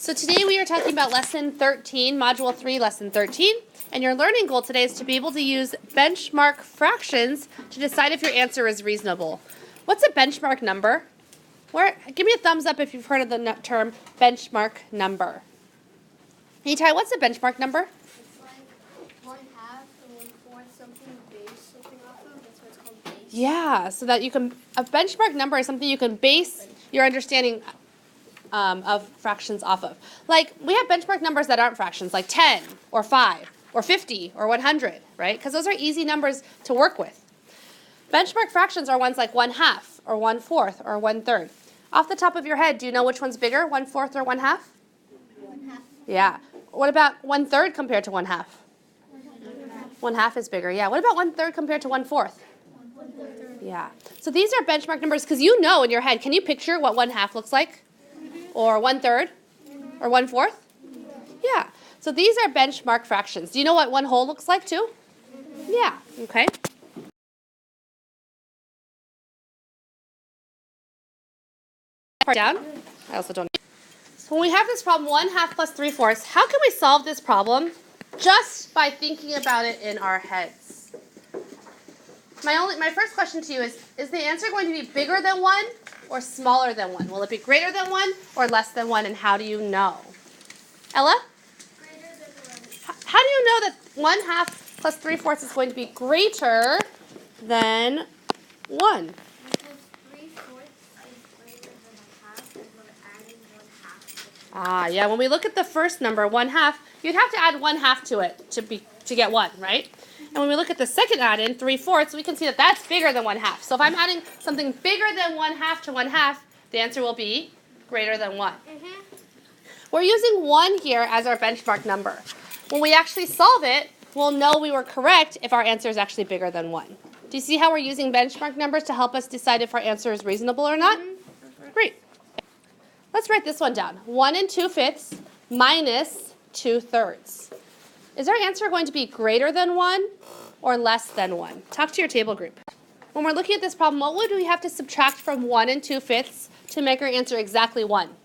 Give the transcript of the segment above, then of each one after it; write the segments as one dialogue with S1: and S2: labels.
S1: So today we are talking about Lesson 13, Module 3, Lesson 13. And your learning goal today is to be able to use benchmark fractions to decide if your answer is reasonable. What's a benchmark number? Give me a thumbs up if you've heard of the term benchmark number. Nitai, what's a benchmark number?
S2: It's like 1/2 and 1/4, something you base something off of. That's what it's called, base.
S1: Yeah, so that a benchmark number is something you can base your understanding of fractions off of. Like, we have benchmark numbers that aren't fractions, like 10 or 5 or 50 or 100, right? Because those are easy numbers to work with. Benchmark fractions are ones like 1/2 or 1/4 or 1/3. Off the top of your head, do you know which one's bigger, 1/4 or 1/2?
S2: 1/2.
S1: Yeah. What about 1/3 compared to 1/2? 1/2 is bigger, yeah. What about 1/3 compared to 1/4?
S2: 1/3.
S1: Yeah. So these are benchmark numbers because you know in your head. Can you picture what 1/2 looks like? Or 1/3? Or 1/4? Yeah. So these are benchmark fractions. Do you know what 1/2 looks like too? Yeah. Okay. Down. I also don't. So when we have this problem, 1/2 plus 3/4, how can we solve this problem just by thinking about it in our heads? My first question to you is the answer going to be bigger than 1 or smaller than 1? Will it be greater than 1 or less than 1, and how do you know? Ella?
S2: Greater than 1.
S1: How do you know that 1/2 plus 3/4 is going to be greater than 1?
S2: Because 3/4 is greater than 1/2, and we're adding 1/2.
S1: Ah, yeah, when we look at the first number, 1/2, you'd have to add 1/2 to it to get 1, right? And when we look at the second add-in, 3/4, we can see that that's bigger than 1/2. So if I'm adding something bigger than 1/2 to 1/2, the answer will be greater than 1. We're using 1 here as our benchmark number. When we actually solve it, we'll know we were correct if our answer is actually bigger than 1. Do you see how we're using benchmark numbers to help us decide if our answer is reasonable or not? Great. Let's write this one down. 1 2/5 minus 2/3. Is our answer going to be greater than 1 or less than 1? Talk to your table group. When we're looking at this problem, what would we have to subtract from 1 2/5 to make our answer exactly 1?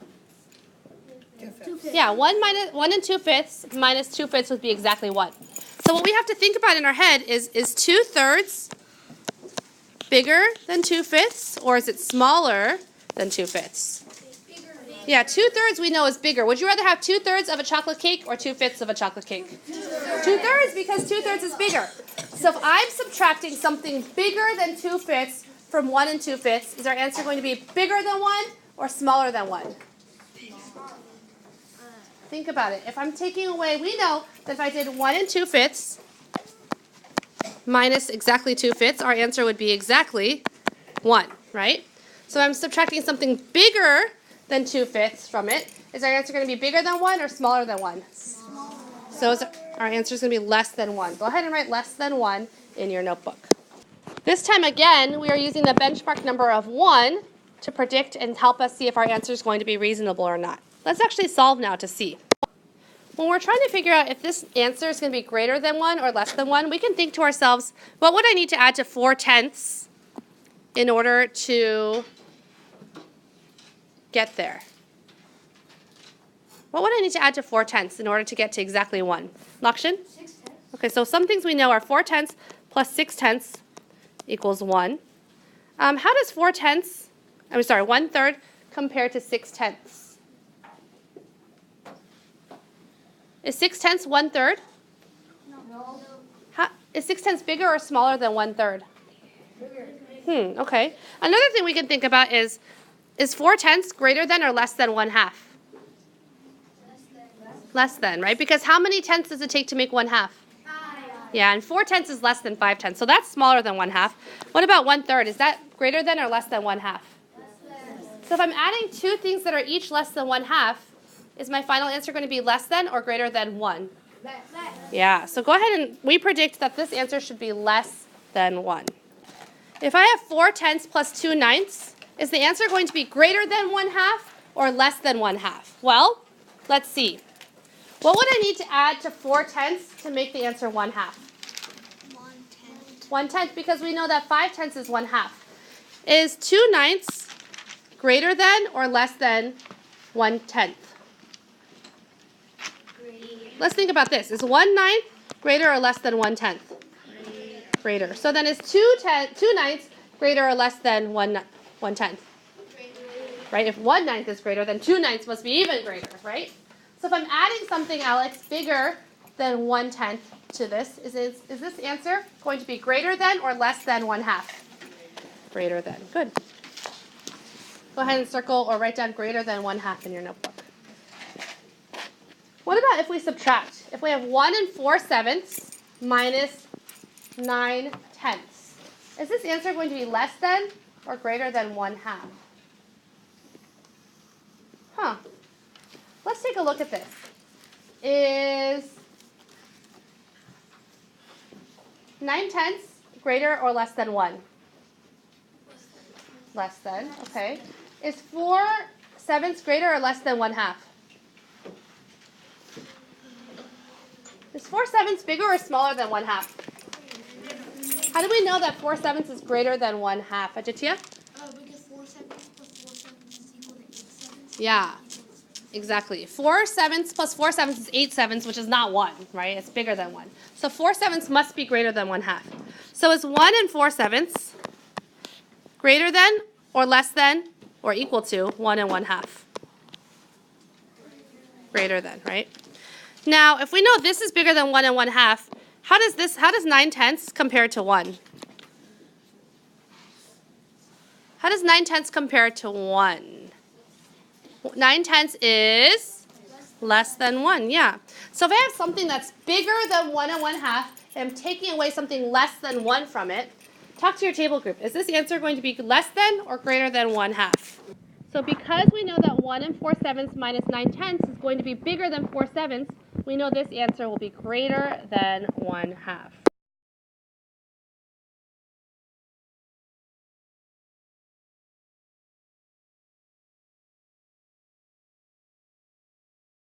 S2: 2/5.
S1: Yeah, 1 2/5 minus 2/5 would be exactly 1. So what we have to think about in our head is 2/3 bigger than 2/5 or is it smaller than 2/5? Yeah, 2/3 we know is bigger. Would you rather have 2/3 of a chocolate cake or 2/5 of a chocolate cake? 2/3 because 2/3 is bigger. So if I'm subtracting something bigger than 2/5 from 1 2/5, is our answer going to be bigger than 1 or smaller than 1? Think about it. If I'm taking away, we know that if I did 1 2/5 minus exactly 2/5, our answer would be exactly 1, right? So I'm subtracting something bigger than 2/5 from it. Is our answer going to be bigger than 1 or smaller than 1? So our answer is going to be less than 1. Go ahead and write less than 1 in your notebook. This time again, we are using the benchmark number of 1 to predict and help us see if our answer is going to be reasonable or not. Let's actually solve now to see. When we're trying to figure out if this answer is going to be greater than 1 or less than 1, we can think to ourselves, what would I need to add to 4/10 in order to get there? What would I need to add to 4/10 in order to get to exactly 1? Lakshan?
S2: 6/10.
S1: Okay, so some things we know are 4/10 plus 6/10 equals 1. How does 1/3 compare to 6/10? Is 6/10 1/3?
S2: No.
S1: Is 6/10 bigger or smaller than 1/3?
S2: Bigger.
S1: Okay. Another thing we can think about is 4/10 greater than or less than 1/2? Less than, right? Because how many tenths does it take to make 1/2? Yeah, and 4/10 is less than 5/10, so that's smaller than 1/2. What about 1/3? Is that greater than or less than 1/2? So if I'm adding two things that are each less than 1/2, is my final answer going to be less than or greater than 1? Yeah, so go ahead and we predict that this answer should be less than 1. If I have 4/10 plus 2/9, is the answer going to be greater than 1/2 or less than 1/2? Well, let's see. What would I need to add to 4/10 to make the answer 1/2?
S2: 1/10.
S1: 1/10, because we know that 5/10 is 1/2. Is 2/9 greater than or less than 1/10? let's think about this. Is 1/9 greater or less than 1/10? Greater. So then is 2/9 greater or less than 1/10? Right? If 1/9 is greater, then 2/9 must be even greater, right? So if I'm adding something, Alex, bigger than 1/10 to this, is this answer going to be greater than or less than 1/2? Greater than. Good. Go ahead and circle or write down greater than 1/2 in your notebook. What about if we subtract? If we have 1 4/7 minus 9/10, is this answer going to be less than or greater than 1/2? Huh. Let's take a look at this. Is 9/10 greater or less than 1? Less than, okay. Is 4/7 greater or less than 1/2? Is 4/7 bigger or smaller than 1/2? How do we know that 4/7 is greater than 1/2? Aditya?
S2: Because 4/7 plus 4/7 is equal to 8/7.
S1: Yeah, exactly. 4/7 plus 4/7 is 8/7, which is not 1, right? It's bigger than 1. So 4/7 must be greater than 1/2. So is 1 4/7 greater than or less than or equal to 1 1/2? Greater than, right? Now, if we know this is bigger than 1 1/2, how does 9/10 compare to 1? How does 9/10 compare to 1? 9/10 is less than 1, yeah. So if I have something that's bigger than 1 1/2, and I'm taking away something less than 1 from it, talk to your table group. Is this answer going to be less than or greater than 1/2? So because we know that 1 4/7 minus 9/10 is going to be bigger than 4/7, we know this answer will be greater than 1/2.